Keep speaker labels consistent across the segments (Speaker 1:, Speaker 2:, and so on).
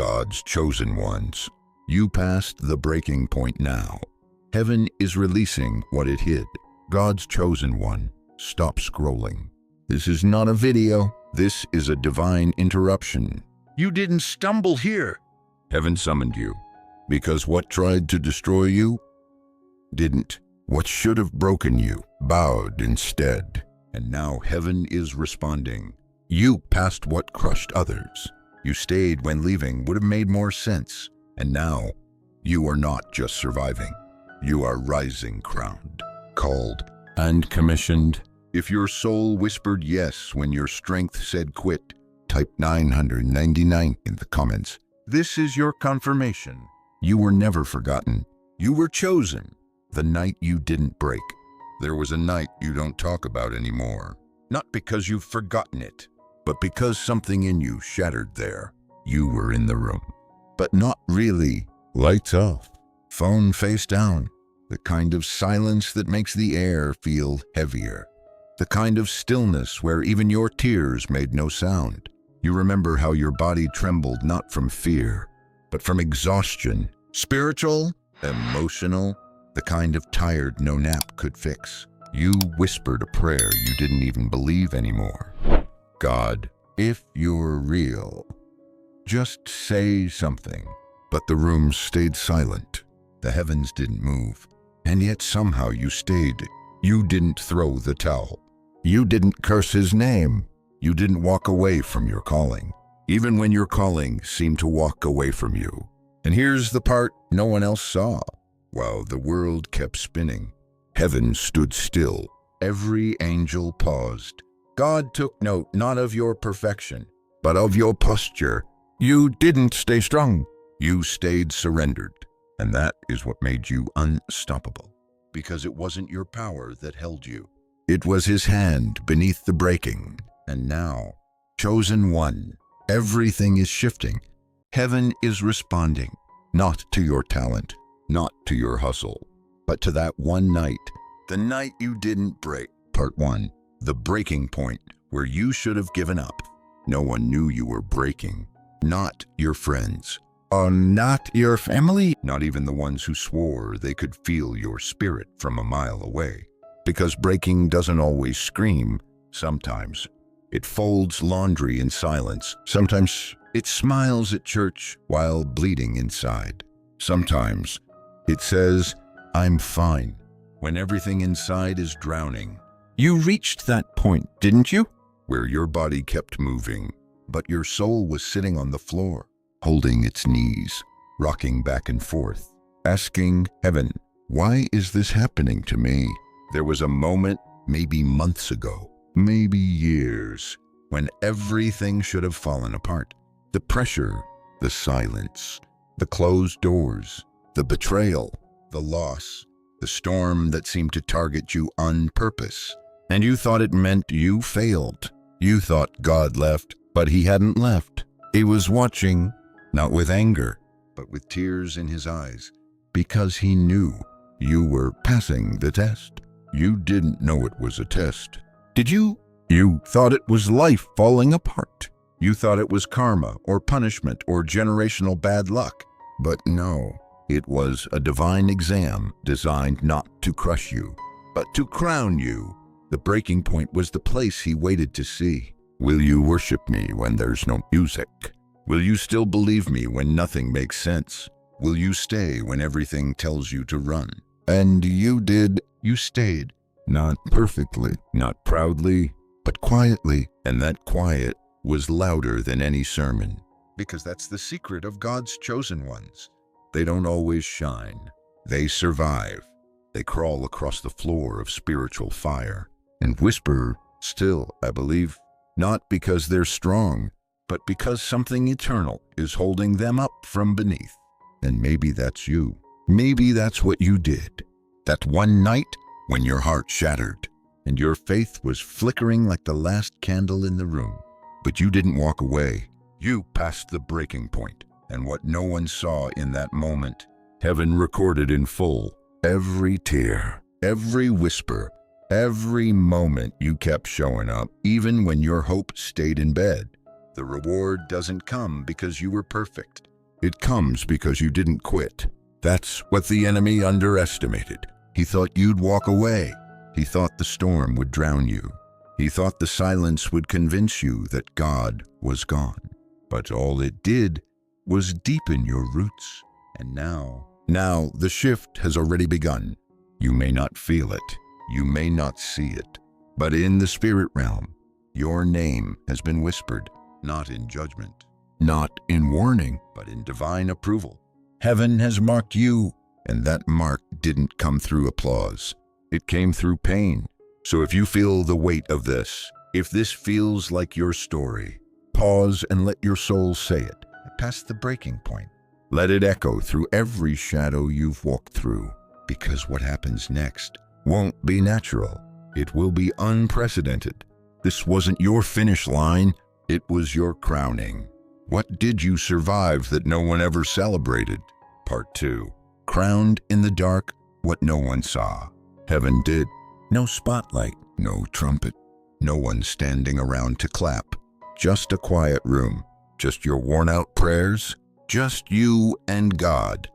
Speaker 1: God's chosen ones. You passed the breaking point now. Heaven is releasing what it hid. God's chosen one, stop scrolling. This is not a video. This is a divine interruption. You didn't stumble here. Heaven summoned you. Because what tried to destroy you didn't. What should have broken you bowed instead. And now heaven is responding. You passed what crushed others. You stayed when leaving would have made more sense. And now you are not just surviving. You are rising, crowned, called, and commissioned. If your soul whispered yes when your strength said quit, type 999 in the comments. This is your confirmation. You were never forgotten. You were chosen. The night you didn't break. There was a night you don't talk about anymore. Not because you've forgotten it, but because something in you shattered there. You were in the room, but not really. Lights off, phone face down. The kind of silence that makes the air feel heavier. The kind of stillness where even your tears made no sound. You remember how your body trembled not from fear, but from exhaustion. Spiritual, emotional, the kind of tired no nap could fix. You whispered a prayer you didn't even believe anymore. God, if you're real, just say something. But the room stayed silent. The heavens didn't move. And yet somehow you stayed. You didn't throw the towel. You didn't curse his name. You didn't walk away from your calling, even when your calling seemed to walk away from you. And here's the part no one else saw. While the world kept spinning, heaven stood still. Every angel paused. God took note not of your perfection, but of your posture. You didn't stay strong. You stayed surrendered. And that is what made you unstoppable. Because it wasn't your power that held you. It was his hand beneath the breaking. And now, chosen one, everything is shifting. Heaven is responding, not to your talent, not to your hustle, but to that one night, the night you didn't break. Part 1, the breaking point where you should have given up. No one knew you were breaking, not your friends. Not your family, not even the ones who swore they could feel your spirit from a mile away. Because breaking doesn't always scream. Sometimes it folds laundry in silence. Sometimes it smiles at church while bleeding inside. Sometimes it says, I'm fine, when everything inside is drowning. You reached that point, didn't you? Where your body kept moving, but your soul was sitting on the floor, holding its knees, rocking back and forth, asking heaven, why is this happening to me? There was a moment, maybe months ago, maybe years, when everything should have fallen apart. The pressure, the silence, the closed doors, the betrayal, the loss, the storm that seemed to target you on purpose. And you thought it meant you failed. You thought God left, but he hadn't left. He was watching. Not with anger, but with tears in his eyes, because he knew you were passing the test. You didn't know it was a test. Did you? You thought it was life falling apart. You thought it was karma or punishment or generational bad luck. But no, it was a divine exam designed not to crush you, but to crown you. The breaking point was the place he waited to see. Will you worship me when there's no music? Will you still believe me when nothing makes sense? Will you stay when everything tells you to run? And you did. You stayed. Not perfectly, not proudly, but quietly. And that quiet was louder than any sermon. Because that's the secret of God's chosen ones. They don't always shine. They survive. They crawl across the floor of spiritual fire and whisper, still, I believe, not because they're strong, but because something eternal is holding them up from beneath. And maybe that's you. Maybe that's what you did. That one night when your heart shattered and your faith was flickering like the last candle in the room. But you didn't walk away. You passed the breaking point. And what no one saw in that moment, heaven recorded in full. Every tear, every whisper, every moment you kept showing up, even when your hope stayed in bed. The reward doesn't come because you were perfect. It comes because you didn't quit. That's what the enemy underestimated. He thought you'd walk away. He thought the storm would drown you. He thought the silence would convince you that God was gone. But all it did was deepen your roots. And now the shift has already begun. You may not feel it. You may not see it. But in the spirit realm, your name has been whispered, not in judgment, not in warning, but in divine approval. Heaven has marked you, and that mark didn't come through applause. It came through pain. So if you feel the weight of this, if this feels like your story, pause and let your soul say it. Past the breaking point. Let it echo through every shadow you've walked through. Because what happens next won't be natural. It will be unprecedented. This wasn't your finish line. It was your crowning. What did you survive that no one ever celebrated? Part 2. Crowned in the dark, what no one saw. Heaven did. No spotlight, no trumpet, no one standing around to clap. Just a quiet room, just your worn-out prayers, just you and God,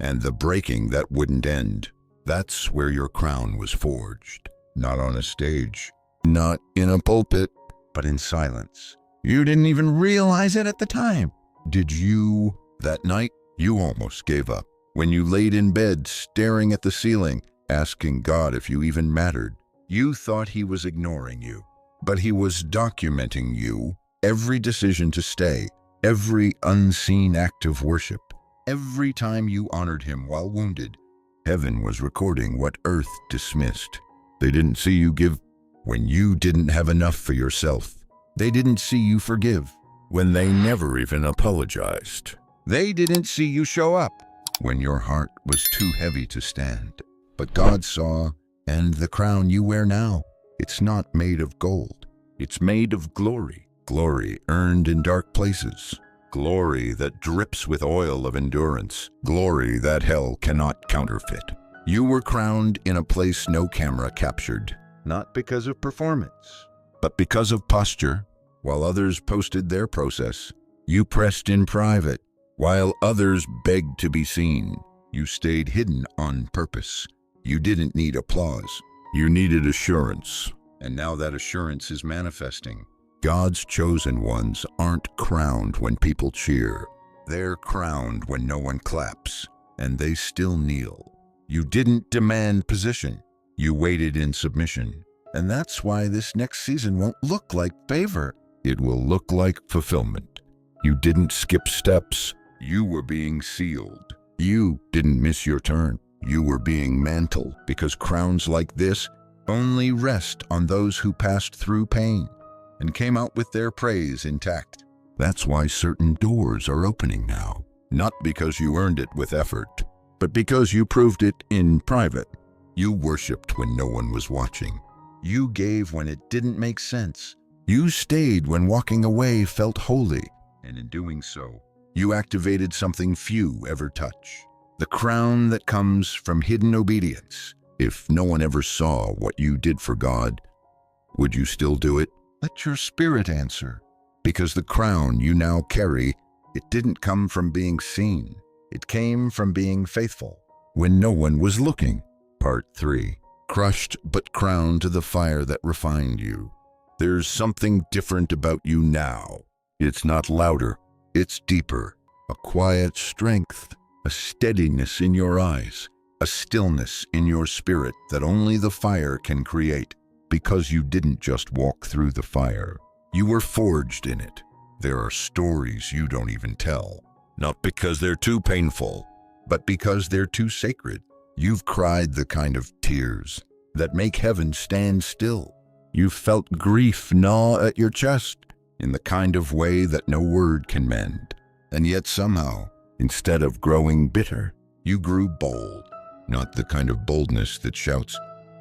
Speaker 1: and the breaking that wouldn't end. That's where your crown was forged. Not on a stage, not in a pulpit, but in silence. You didn't even realize it at the time. Did you? That night, you almost gave up. When you laid in bed, staring at the ceiling, asking God if you even mattered. You thought he was ignoring you, but he was documenting you. Every decision to stay, every unseen act of worship, every time you honored him while wounded. Heaven was recording what earth dismissed. They didn't see you give when you didn't have enough for yourself. They didn't see you forgive when they never even apologized. They didn't see you show up when your heart was too heavy to stand. But God saw, and the crown you wear now, it's not made of gold. It's made of glory. Glory earned in dark places. Glory that drips with oil of endurance. Glory that hell cannot counterfeit. You were crowned in a place no camera captured. Not because of performance, but because of posture. While others posted their process, you pressed in private. While others begged to be seen, you stayed hidden on purpose. You didn't need applause. You needed assurance. And now that assurance is manifesting. God's chosen ones aren't crowned when people cheer. They're crowned when no one claps, and they still kneel. You didn't demand position. You waited in submission. And that's why this next season won't look like favor. It will look like fulfillment. You didn't skip steps. You were being sealed. You didn't miss your turn. You were being mantled, because crowns like this only rest on those who passed through pain and came out with their praise intact. That's why certain doors are opening now. Not because you earned it with effort, but because you proved it in private. You worshiped when no one was watching. You gave when it didn't make sense. You stayed when walking away felt holy. And in doing so, you activated something few ever touch. The crown that comes from hidden obedience. If no one ever saw what you did for God, would you still do it? Let your spirit answer. Because the crown you now carry, it didn't come from being seen. It came from being faithful when no one was looking. Part 3. Crushed but crowned to the fire that refined you. There's something different about you now. It's not louder, it's deeper. A quiet strength, a steadiness in your eyes, a stillness in your spirit that only the fire can create. Because you didn't just walk through the fire. You were forged in it. There are stories you don't even tell. Not because they're too painful, but because they're too sacred. You've cried the kind of tears that make heaven stand still. You've felt grief gnaw at your chest in the kind of way that no word can mend. And yet somehow, instead of growing bitter, you grew bold. Not the kind of boldness that shouts,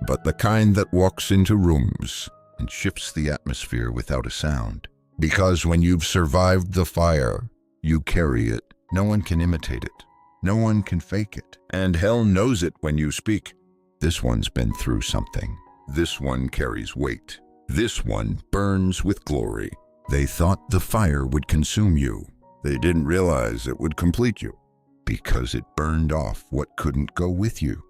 Speaker 1: but the kind that walks into rooms and shifts the atmosphere without a sound. Because when you've survived the fire, you carry it. No one can imitate it. No one can fake it. And hell knows it when you speak. This one's been through something. This one carries weight. This one burns with glory. They thought the fire would consume you, They didn't realize it would complete you, because it burned off what couldn't go with you.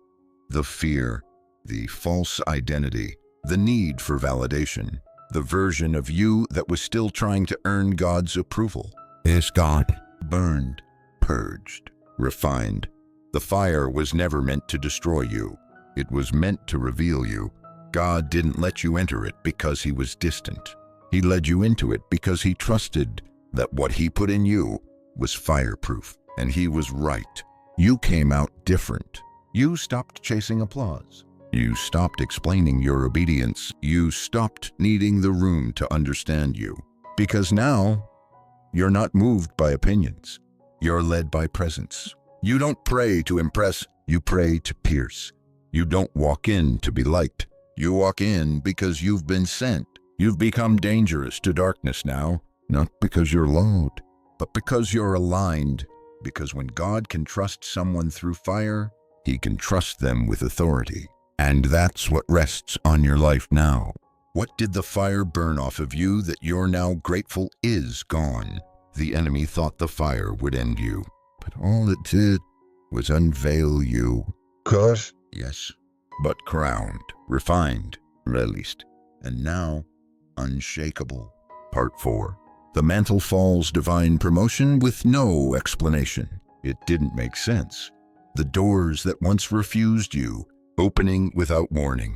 Speaker 1: The fear, the false identity, the need for validation, the version of you that was still trying to earn God's approval. Is God burned, purged, refined. The fire was never meant to destroy you. It was meant to reveal you. God didn't let you enter it because he was distant. He led you into it because he trusted that what he put in you was fireproof, and he was right. You came out different. You stopped chasing applause. You stopped explaining your obedience. You stopped needing the room to understand you. Because now, you're not moved by opinions. You're led by presence. You don't pray to impress, you pray to pierce. You don't walk in to be liked. You walk in because you've been sent. You've become dangerous to darkness now, not because you're loud, but because you're aligned. Because when God can trust someone through fire, he can trust them with authority. And that's what rests on your life now. What did the fire burn off of you that you're now grateful is gone? The enemy thought the fire would end you, but all it did was unveil you. Cut? Yes, but crowned, refined, released, and now unshakable. Part 4. The mantle falls, divine promotion with no explanation. It didn't make sense. The doors that once refused you, opening without warning.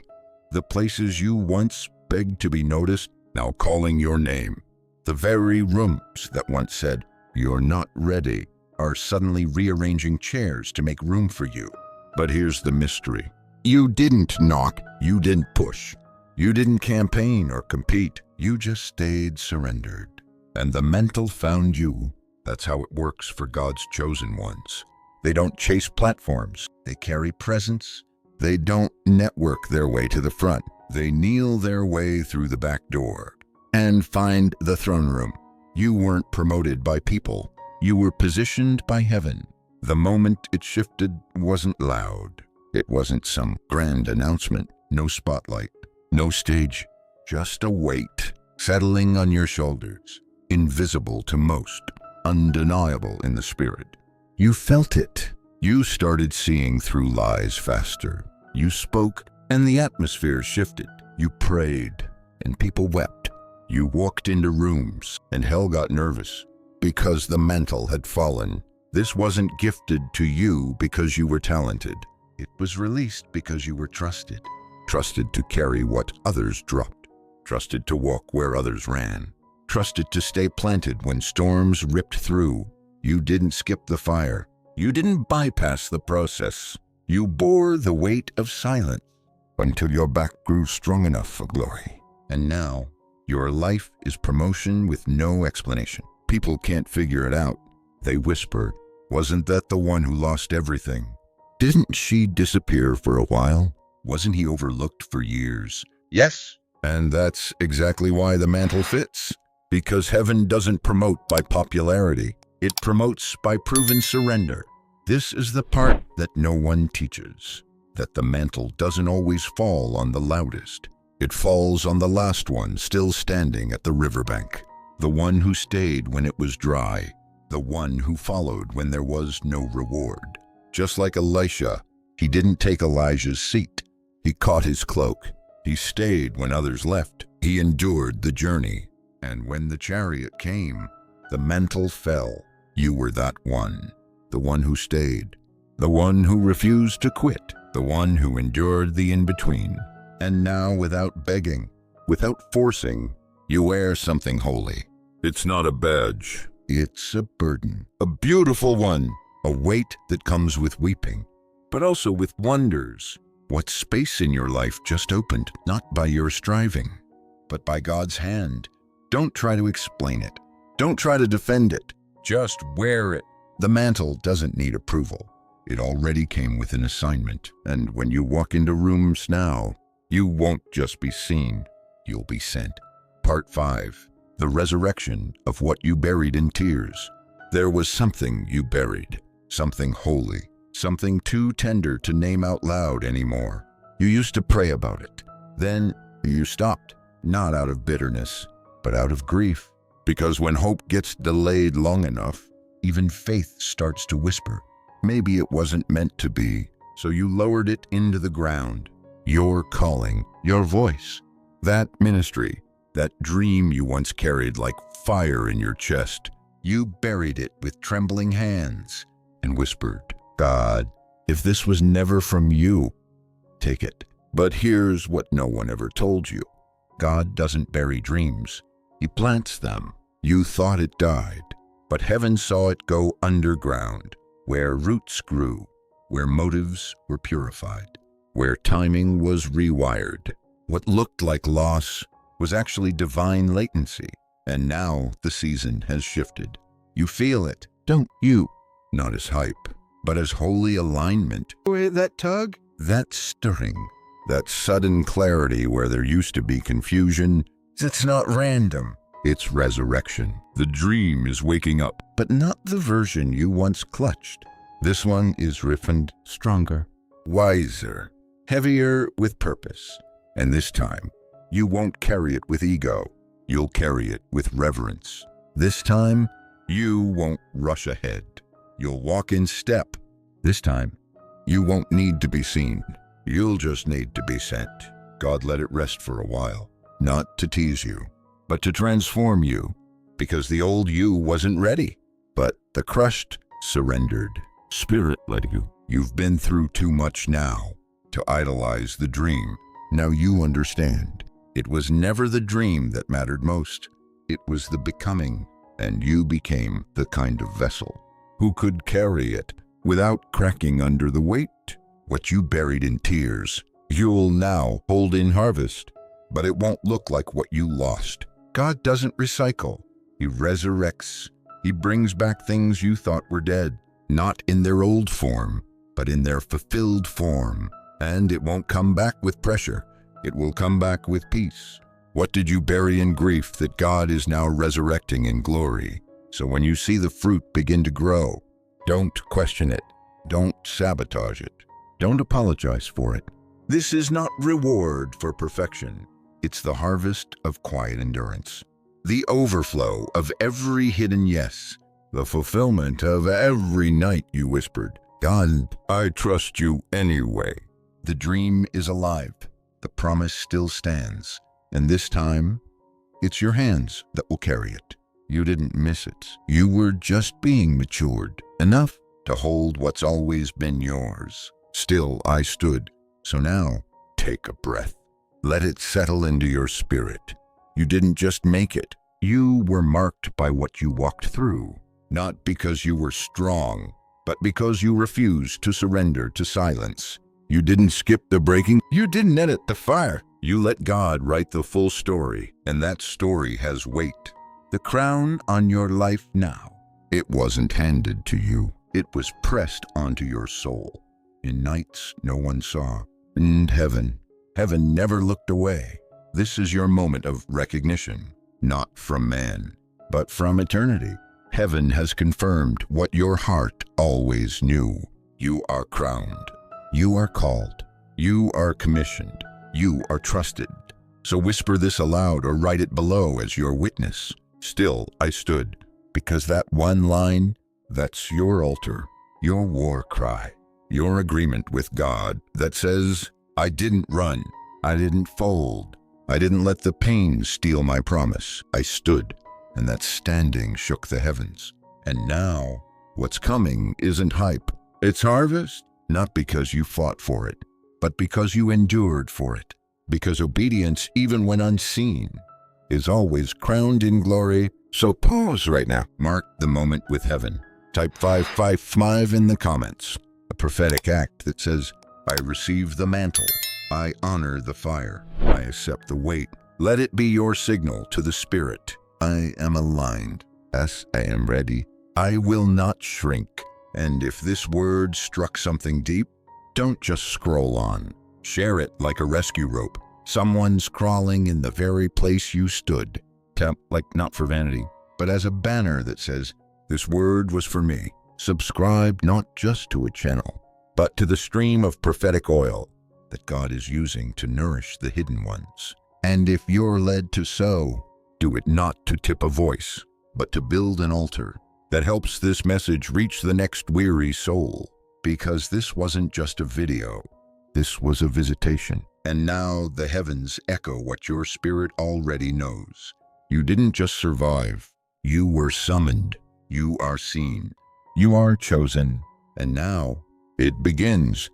Speaker 1: The places you once begged to be noticed, now calling your name. The very rooms that once said, "You're not ready," are suddenly rearranging chairs to make room for you. But here's the mystery. You didn't knock, you didn't push. You didn't campaign or compete, you just stayed surrendered. And the mantle found you. That's how it works for God's chosen ones. They don't chase platforms, they carry presence. They don't network their way to the front. They kneel their way through the back door and find the throne room. You weren't promoted by people. You were positioned by heaven. The moment it shifted wasn't loud. It wasn't some grand announcement. No spotlight, no stage, just a weight settling on your shoulders, invisible to most, undeniable in the spirit. You felt it. You started seeing through lies faster. You spoke, and the atmosphere shifted. You prayed, and people wept. You walked into rooms, and hell got nervous because the mantle had fallen. This wasn't gifted to you because you were talented. It was released because you were trusted. Trusted to carry what others dropped. Trusted to walk where others ran. Trusted to stay planted when storms ripped through. You didn't skip the fire. You didn't bypass the process. You bore the weight of silence until your back grew strong enough for glory. And now, your life is promotion with no explanation. People can't figure it out. They whisper, "Wasn't that the one who lost everything? Didn't she disappear for a while? Wasn't he overlooked for years?" Yes. And that's exactly why the mantle fits. Because heaven doesn't promote by popularity. It promotes by proven surrender. This is the part that no one teaches. That the mantle doesn't always fall on the loudest. It falls on the last one still standing at the riverbank. The one who stayed when it was dry. The one who followed when there was no reward. Just like Elisha, he didn't take Elijah's seat. He caught his cloak. He stayed when others left. He endured the journey. And when the chariot came, the mantle fell. You were that one. The one who stayed. The one who refused to quit. The one who endured the in-between. And now, without begging, without forcing, you wear something holy. It's not a badge. It's a burden. A beautiful one. A weight that comes with weeping, but also with wonders. What space in your life just opened, not by your striving, but by God's hand. Don't try to explain it. Don't try to defend it. Just wear it. The mantle doesn't need approval. It already came with an assignment. And when you walk into rooms now, you won't just be seen, you'll be sent. Part 5. The resurrection of what you buried in tears. There was something you buried. Something holy, something too tender to name out loud anymore. You used to pray about it. Then you stopped, not out of bitterness, but out of grief. Because when hope gets delayed long enough, even faith starts to whisper, maybe it wasn't meant to be, so you lowered it into the ground. Your calling, your voice, that ministry, that dream you once carried like fire in your chest, you buried it with trembling hands and whispered, God, if this was never from you, take it. But here's what no one ever told you. God doesn't bury dreams. He plants them. You thought it died, but heaven saw it go underground, where roots grew, where motives were purified, where timing was rewired. What looked like loss was actually divine latency, and now the season has shifted. You feel it, don't you? Not as hype, but as holy alignment. That tug? That stirring, that sudden clarity where there used to be confusion. It's not random. It's resurrection. The dream is waking up, but not the version you once clutched. This one is refined, stronger, wiser, heavier with purpose. And this time, you won't carry it with ego. You'll carry it with reverence. This time, you won't rush ahead. You'll walk in step. This time, you won't need to be seen. You'll just need to be sent. God let it rest for a while, not to tease you, but to transform you, because the old you wasn't ready. But the crushed surrendered. Spirit led you. You've been through too much now to idolize the dream. Now you understand. It was never the dream that mattered most. It was the becoming, and you became the kind of vessel who could carry it without cracking under the weight. What you buried in tears, you'll now hold in harvest, but it won't look like what you lost. God doesn't recycle. He resurrects. He brings back things you thought were dead, not in their old form, but in their fulfilled form. And it won't come back with pressure. It will come back with peace. What did you bury in grief that God is now resurrecting in glory? So when you see the fruit begin to grow, don't question it. Don't sabotage it. Don't apologize for it. This is not reward for perfection. It's the harvest of quiet endurance, the overflow of every hidden yes, the fulfillment of every night you whispered, God, I trust you anyway. The dream is alive. The promise still stands. And this time, it's your hands that will carry it. You didn't miss it. You were just being matured enough to hold what's always been yours. Still, I stood. So now, take a breath. Let it settle into your spirit. You didn't just make it. You were marked by what you walked through. Not because you were strong, but because you refused to surrender to silence. You didn't skip the breaking. You didn't edit the fire. You let God write the full story, and that story has weight. The crown on your life now. It wasn't handed to you. It was pressed onto your soul. In nights no one saw. And heaven never looked away. This is your moment of recognition, not from man, but from eternity. Heaven has confirmed what your heart always knew. You are crowned. You are called. You are commissioned. You are trusted. So whisper this aloud or write it below as your witness. Still I stood, because that one line, that's your altar, your war cry, your agreement with God that says, I didn't run, I didn't fold, I didn't let the pain steal my promise. I stood, and that standing shook the heavens. And now, what's coming isn't hype. It's harvest, not because you fought for it, but because you endured for it. Because obedience, even when unseen, is always crowned in glory. So pause right now. Mark the moment with heaven. Type 555 in the comments. A prophetic act that says, I receive the mantle. I honor the fire. I accept the weight. Let it be your signal to the Spirit. I am aligned. Yes, I am ready. I will not shrink. And if this word struck something deep, don't just scroll on. Share it like a rescue rope. Someone's crawling in the very place you stood. Tap, like not for vanity, but as a banner that says, this word was for me. Subscribe not just to a channel, but to the stream of prophetic oil that God is using to nourish the hidden ones. And if you're led to sow, do it not to tip a voice, but to build an altar that helps this message reach the next weary soul. Because this wasn't just a video, this was a visitation. And now the heavens echo what your spirit already knows. You didn't just survive, you were summoned. You are seen. You are chosen. And now it begins.